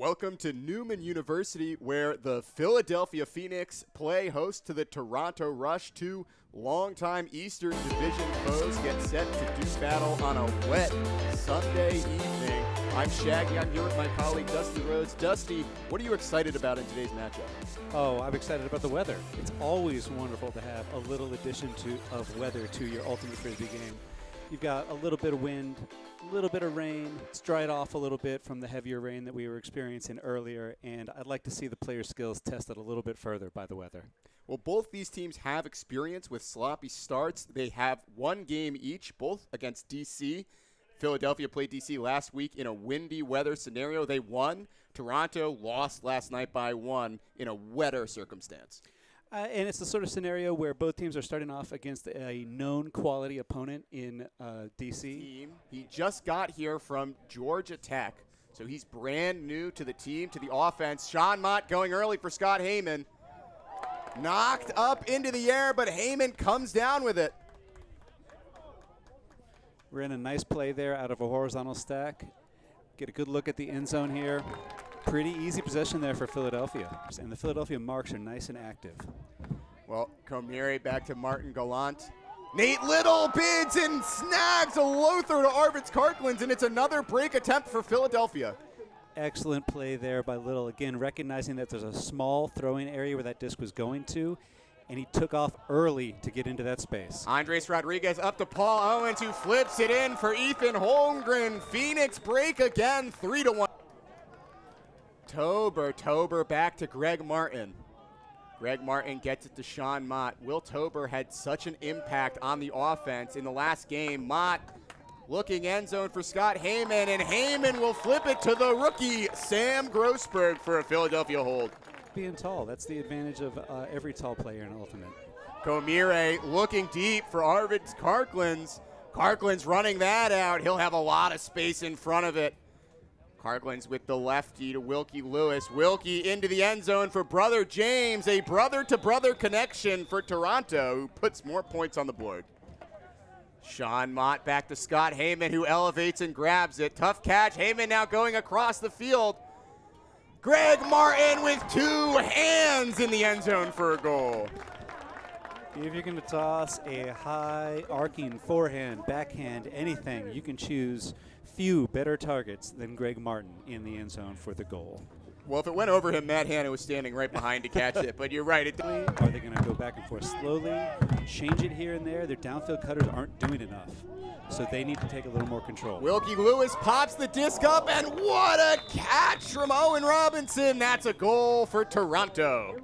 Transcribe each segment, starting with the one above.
Welcome to Newman University, where the Philadelphia Phoenix play host to the Toronto Rush. Two longtime Eastern Division foes get set to do battle on a wet Sunday evening. I'm Shaggy. I'm here with my colleague Dusty Rhodes. Dusty, what are you excited about in today's matchup? Oh, I'm excited about the weather. It's always wonderful to have a little addition of weather to your Ultimate Frisbee game. You've got a little bit of wind, a little bit of rain. It's dried off a little bit from the heavier rain that we were experiencing earlier, and I'd like to see the players' skills tested a little bit further by the weather. Well, both these teams have experience with sloppy starts. They have one game each, both against D.C. Philadelphia played D.C. last week in a windy weather scenario. They won. Toronto lost last night by 1 in a wetter circumstance. And it's the sort of scenario where both teams are starting off against a known quality opponent in D.C. He just got here from Georgia Tech, so he's brand new to the team, to the offense. Sean Mott going early for Scott Heyman. Knocked up into the air, but Heyman comes down with it. We're in a nice play there out of a horizontal stack. Get a good look at the end zone here. Pretty easy possession there for Philadelphia. And the Philadelphia marks are nice and active. Well, Comire back to Martin Gallant. Nate Little bids and snags a low throw to Arvids Karklins, and it's another break attempt for Philadelphia. Excellent play there by Little. Again, recognizing that there's a small throwing area where that disc was going to, and he took off early to get into that space. Andres Rodriguez up to Paul Owens, who flips it in for Ethan Holmgren. Phoenix break again, 3-1. Tober back to Greg Martin. Greg Martin gets it to Sean Mott. Will Tober had such an impact on the offense in the last game. Mott looking end zone for Scott Heyman, and Heyman will flip it to the rookie, Sam Grossberg, for a Philadelphia hold. Being tall, that's the advantage of every tall player in Ultimate. Comire looking deep for Arvids Karklins. Karklins running that out. He'll have a lot of space in front of it. Karklins with the lefty to Wilkie Lewis. Wilkie into the end zone for brother James. A brother-to-brother connection for Toronto, who puts more points on the board. Sean Mott back to Scott Heyman, who elevates and grabs it. Tough catch. Heyman now going across the field. Greg Martin with two hands in the end zone for a goal. If you're going to toss a high arcing forehand, backhand, anything, you can choose few better targets than Greg Martin in the end zone for the goal. Well, if it went over him, Matt Hanna was standing right behind to catch it, but you're right. Are they going to go back and forth slowly, change it here and there? Their downfield cutters aren't doing enough, so they need to take a little more control. Wilkie Lewis pops the disc up, and what a catch from Owen Robinson. That's a goal for Toronto.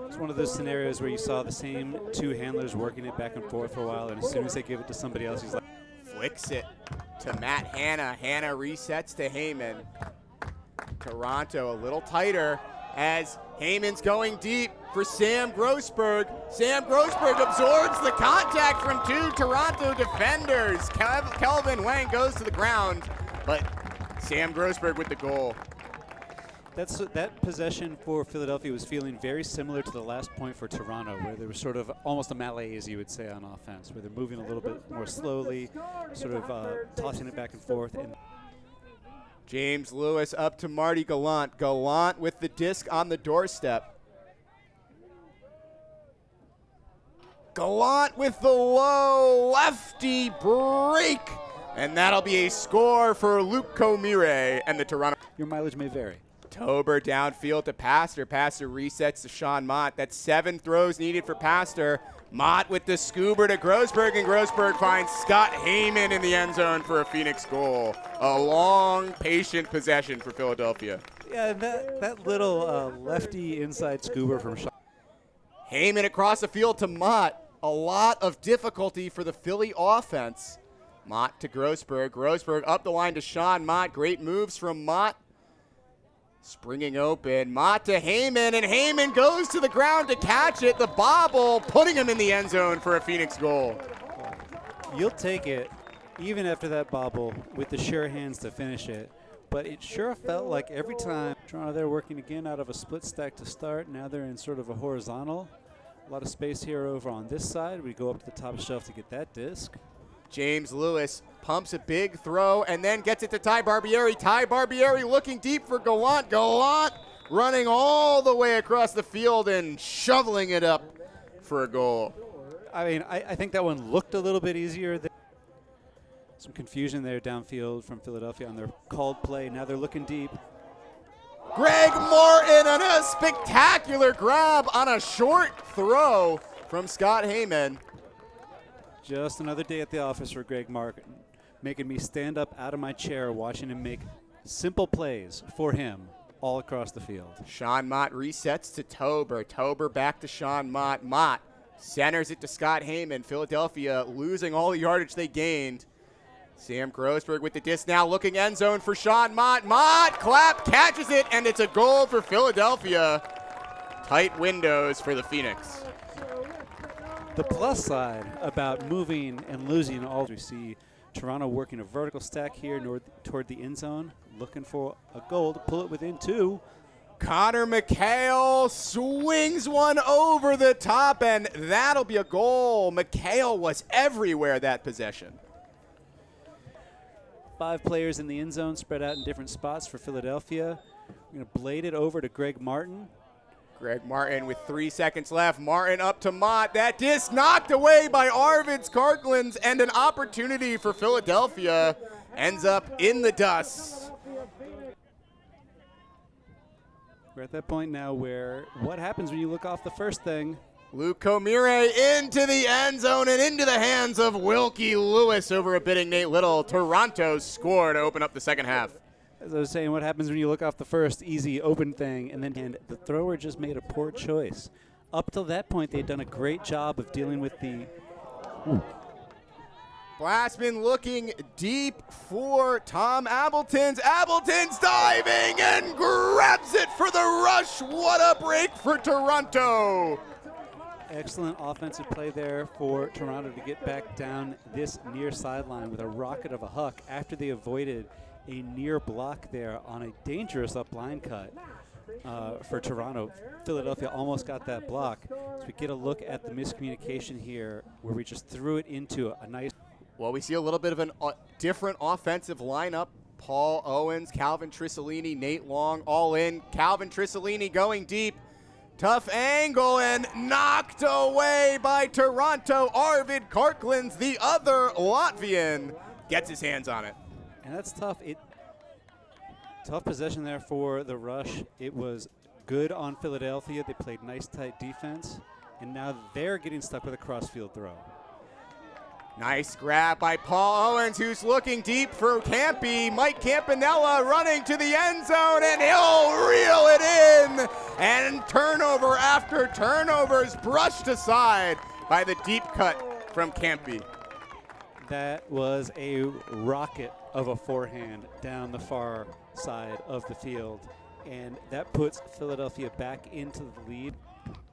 It's one of those scenarios where you saw the same two handlers working it back and forth for a while, and as soon as they give it to somebody else, he's like, flicks it to Matt Hanna. Hanna resets to Heyman. Toronto a little tighter as Heyman's going deep for Sam Grossberg. Sam Grossberg absorbs the contact from two Toronto defenders. Kelvin Wang goes to the ground, but Sam Grossberg with the goal. That possession for Philadelphia was feeling very similar to the last point for Toronto, where there was sort of almost a malaise, you would say, on offense, where they're moving a little bit more slowly, sort of tossing it back and forth. And James Lewis up to Marty Gallant. Gallant with the disc on the doorstep. Gallant with the low lefty break. And that'll be a score for Luke Comire and the Toronto. Your mileage may vary. Tober downfield to Pastor. Pastor resets to Sean Mott. That's 7 throws needed for Pastor. Mott with the scoober to Grossberg, and Grossberg finds Scott Heyman in the end zone for a Phoenix goal. A long, patient possession for Philadelphia. Yeah, that little lefty inside scoober from Sean. Heyman across the field to Mott. A lot of difficulty for the Philly offense. Mott to Grossberg. Grossberg up the line to Sean Mott. Great moves from Mott. Springing open, Mott to Heyman, and Heyman goes to the ground to catch it. The bobble, putting him in the end zone for a Phoenix goal. You'll take it, even after that bobble, with the sure hands to finish it. But it sure felt like every time Toronto, they're working again out of a split stack to start. Now they're in sort of a horizontal. A lot of space here over on this side. We go up to the top shelf to get that disc. James Lewis pumps a big throw, and then gets it to Ty Barbieri. Ty Barbieri looking deep for Gallant. Gallant running all the way across the field and shoveling it up for a goal. I mean, I think that one looked a little bit easier. Some confusion there downfield from Philadelphia on their called play. Now they're looking deep. Greg Martin on a spectacular grab on a short throw from Scott Heyman. Just another day at the office for Greg Martin, making me stand up out of my chair watching him make simple plays for him all across the field. Sean Mott resets to Tober. Tober back to Sean Mott. Mott centers it to Scott Heyman. Philadelphia losing all the yardage they gained. Sam Grossberg with the disc now, looking end zone for Sean Mott. Mott clap, catches it, and it's a goal for Philadelphia. Tight windows for the Phoenix. The plus side about moving and losing all, we see Toronto working a vertical stack here toward the end zone, looking for a goal to pull it within 2. Connor McHale swings one over the top, and that'll be a goal. McHale was everywhere that possession. 5 players in the end zone spread out in different spots for Philadelphia. We're going to blade it over to Greg Martin. Greg Martin with 3 seconds left. Martin up to Mott. That disc knocked away by Arvids Karklins, and an opportunity for Philadelphia ends up in the dust. We're at that point now where what happens when you look off the first thing? Luke Comire into the end zone and into the hands of Wilkie Lewis over a bidding Nate Little. Toronto scored to open up the second half. As I was saying, what happens when you look off the first easy open thing and the thrower just made a poor choice. Up till that point, they'd done a great job of dealing with the... Glassman looking deep for Tom Appleton's. Appleton's diving and grabs it for the rush. What a break for Toronto. Excellent offensive play there for Toronto to get back down this near sideline with a rocket of a huck after they avoided a near block there on a dangerous up line cut for Toronto. Philadelphia almost got that block. So we get a look at the miscommunication here where we just threw it into a nice... Well, we see a little bit of a different offensive lineup. Paul Owens, Calvin Trisellini, Nate Long all in. Calvin Trisellini going deep. Tough angle and knocked away by Toronto. Arvid Karklins, the other Latvian, gets his hands on it. And that's tough. Tough possession there for the rush. It was good on Philadelphia. They played nice, tight defense. And now they're getting stuck with a cross-field throw. Nice grab by Paul Owens, who's looking deep for Campy. Mike Campanella running to the end zone, and he'll reel it in. And turnover after turnover is brushed aside by the deep cut from Campy. That was a rocket of a forehand down the far side of the field. And that puts Philadelphia back into the lead.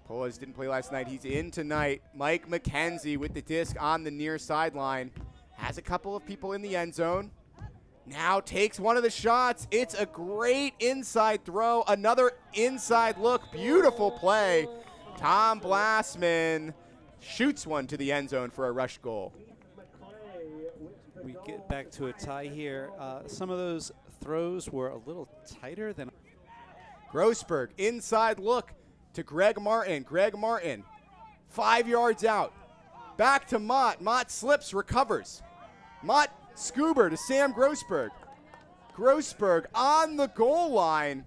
Polas didn't play last night. He's in tonight. Mike McKenzie with the disc on the near sideline. Has a couple of people in the end zone. Now takes one of the shots. It's a great inside throw. Another inside look. Beautiful play. Tom Blassman shoots one to the end zone for a rush goal. We get back to a tie here. Some of those throws were a little tighter than... Grossberg, inside look to Greg Martin. Greg Martin, 5 yards out. Back to Mott. Mott slips, recovers. Mott Scuber to Sam Grossberg. Grossberg on the goal line,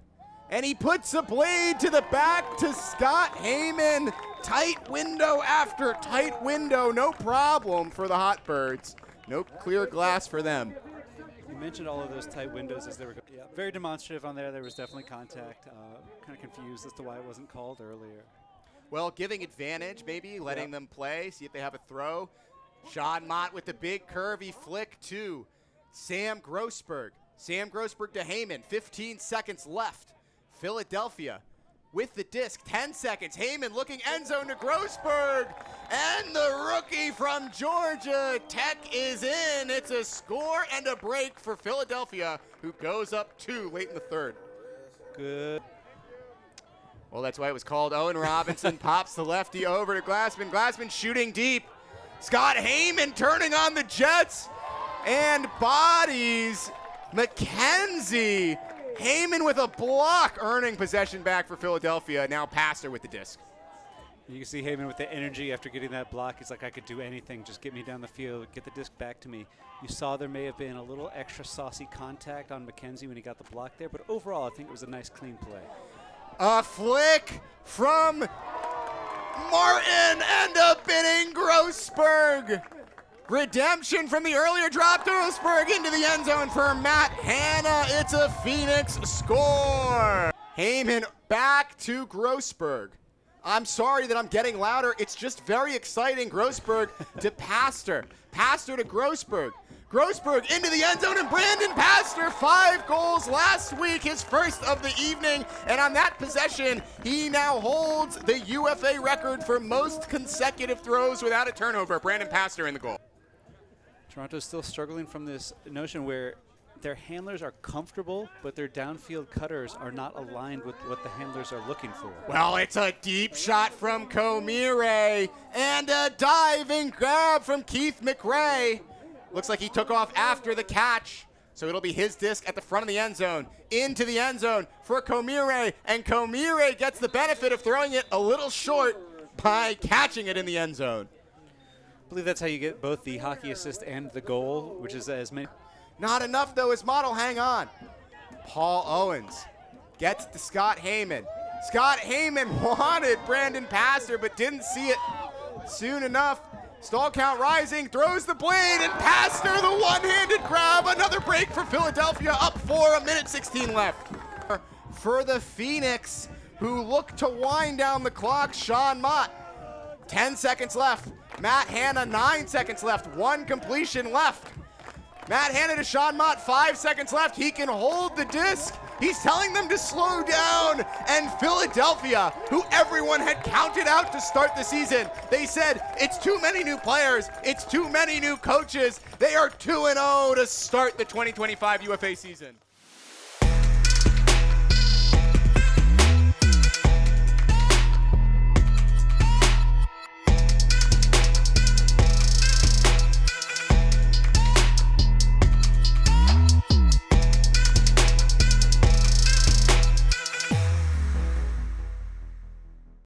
and he puts a blade to the back to Scott Heyman. Tight window after tight window. No problem for the Hotbirds. No clear glass for them. You mentioned all of those tight windows as they were going. Yeah, very demonstrative on there. There was definitely contact. Kind of confused as to why it wasn't called earlier. Well, giving advantage, maybe letting them play, see if they have a throw. Sean Mott with the big curvy flick to Sam Grossberg. Sam Grossberg to Heyman. 15 seconds left. Philadelphia with the disc. 10 seconds. Heyman looking end zone to Grossberg. And the rookie from Georgia Tech is in. It's a score and a break for Philadelphia, who goes up 2 late in the third. Good. Well, that's why it was called. Owen Robinson pops the lefty over to Glassman. Glassman shooting deep. Scott Heyman turning on the Jets. and bodies McKenzie. Heyman with a block, earning possession back for Philadelphia. Now Pastor with the disc. You can see Heyman with the energy after getting that block. He's like, I could do anything. Just get me down the field. Get the disc back to me. You saw there may have been a little extra saucy contact on McKenzie when he got the block there, but overall I think it was a nice, clean play. A flick from Martin and a binning Grossberg. Redemption from the earlier drop to Grossberg into the end zone for Matt Hanna. It's a Phoenix score. Heyman back to Grossberg. I'm sorry that I'm getting louder. It's just very exciting. Grossberg to Pastor. Pastor to Grossberg. Grossberg into the end zone, and Brandon Pastor, 5 goals last week, his first of the evening. And on that possession, he now holds the UFA record for most consecutive throws without a turnover. Brandon Pastor in the goal. Toronto's still struggling from this notion where their handlers are comfortable, but their downfield cutters are not aligned with what the handlers are looking for. Well, it's a deep shot from Komire and a diving grab from Keith McRae. Looks like he took off after the catch, so it'll be his disc at the front of the end zone. Into the end zone for Komire, and Komire gets the benefit of throwing it a little short by catching it in the end zone. I believe that's how you get both the hockey assist and the goal, which is as many. Not enough, though, as Model hang on. Paul Owens gets to Scott Heyman. Scott Heyman wanted Brandon Pastor, but didn't see it soon enough. Stall count rising, throws the blade, and Pastor, the one-handed grab. Another break for Philadelphia, up 4, a minute 16 left. For the Phoenix, who look to wind down the clock, Sean Mott. 10 seconds left. Matt Hanna, 9 seconds left. 1 completion left. Matt Hanna to Sean Mott, 5 seconds left. He can hold the disc. He's telling them to slow down. And Philadelphia, who everyone had counted out to start the season, they said, it's too many new players. It's too many new coaches. They are 2-0 to start the 2025 UFA season.